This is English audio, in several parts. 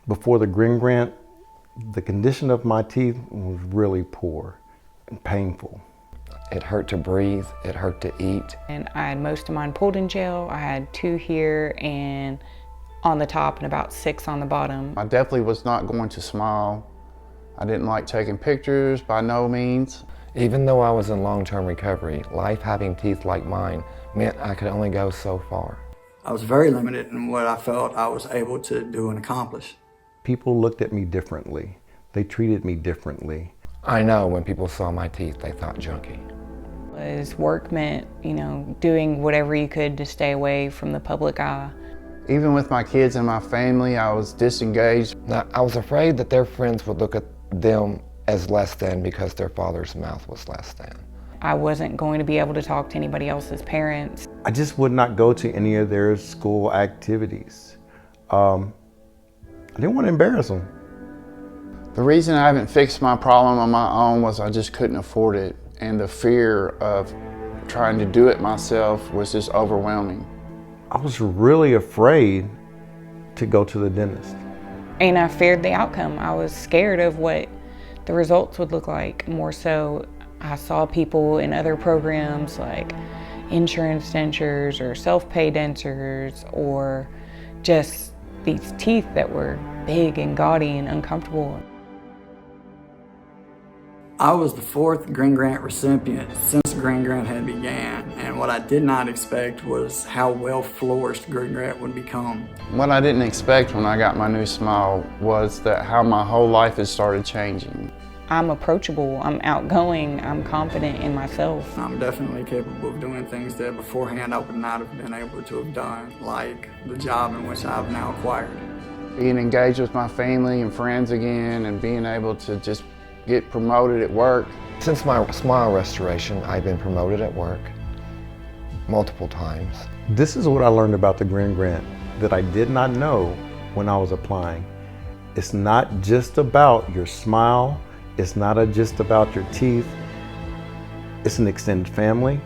Before the Grin Grant, the condition of my teeth was really poor and painful. It hurt to breathe, it hurt to eat. And I had most of mine pulled in gel. I had 2 here and on the top and about 6 on the bottom. I definitely was not going to smile. I didn't like taking pictures, by no means. Even though I was in long-term recovery, life having teeth like mine meant I could only go so far. I was very limited in what I felt I was able to do and accomplish. People looked at me differently. They treated me differently. I know when people saw my teeth, they thought junkie. His work meant, doing whatever you could to stay away from the public eye. Even with my kids and my family, I was disengaged. Now, I was afraid that their friends would look at them as less than because their father's mouth was less than. I wasn't going to be able to talk to anybody else's parents. I just would not go to any of their school activities. I didn't want to embarrass them. The reason I haven't fixed my problem on my own was I just couldn't afford it. And the fear of trying to do it myself was just overwhelming. I was really afraid to go to the dentist. And I feared the outcome. I was scared of what the results would look like. More so, I saw people in other programs like insurance dentures or self-pay dentures, or just these teeth that were big and gaudy and uncomfortable. I was the 4th Grin Grant recipient since Grin Grant had began, and what I did not expect was how well flourished Grin Grant would become. What I didn't expect when I got my new smile was that how my whole life has started changing. I'm approachable, I'm outgoing, I'm confident in myself. I'm definitely capable of doing things that beforehand I would not have been able to have done, like the job in which I've now acquired. Being engaged with my family and friends again, and being able to just get promoted at work. Since my smile restoration, I've been promoted at work multiple times. This is what I learned about the Grin Grant that I did not know when I was applying. It's not just about your smile. It's not just about your teeth. It's an extended family.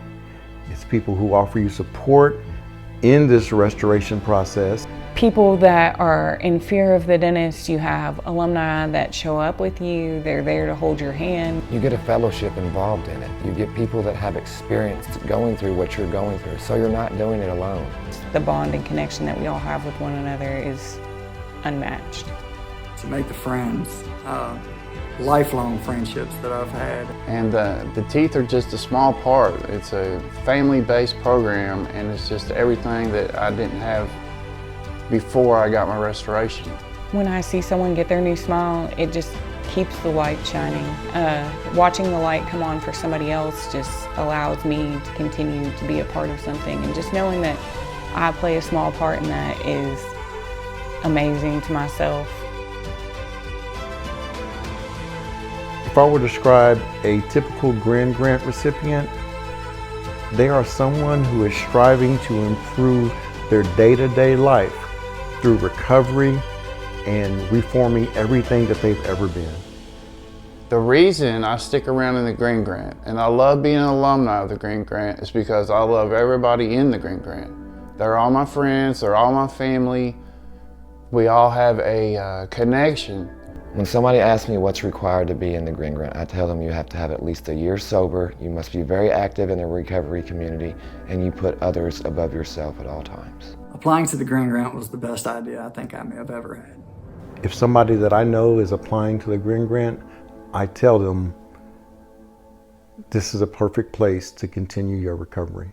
It's people who offer you support in this restoration process. People that are in fear of the dentist, you have alumni that show up with you. They're there to hold your hand. You get a fellowship involved in it. You get people that have experience going through what you're going through, so you're not doing it alone. The bond and connection that we all have with one another is unmatched. To make the friends, lifelong friendships that I've had. And the teeth are just a small part. It's a family-based program, and it's just everything that I didn't have before I got my restoration. When I see someone get their new smile, it just keeps the light shining. Watching the light come on for somebody else just allows me to continue to be a part of something, and just knowing that I play a small part in that is amazing to myself. If I were to describe a typical Grin Grant recipient, they are someone who is striving to improve their day-to-day life through recovery and reforming everything that they've ever been. The reason I stick around in the Grin Grant, and I love being an alumni of the Grin Grant, is because I love everybody in the Grin Grant. They're all my friends, they're all my family. We all have a connection. When somebody asks me what's required to be in the Grin Grant, I tell them you have to have at least a year sober, you must be very active in the recovery community, and you put others above yourself at all times. Applying to the Grin Grant was the best idea I think I may have ever had. If somebody that I know is applying to the Grin Grant, I tell them this is a perfect place to continue your recovery.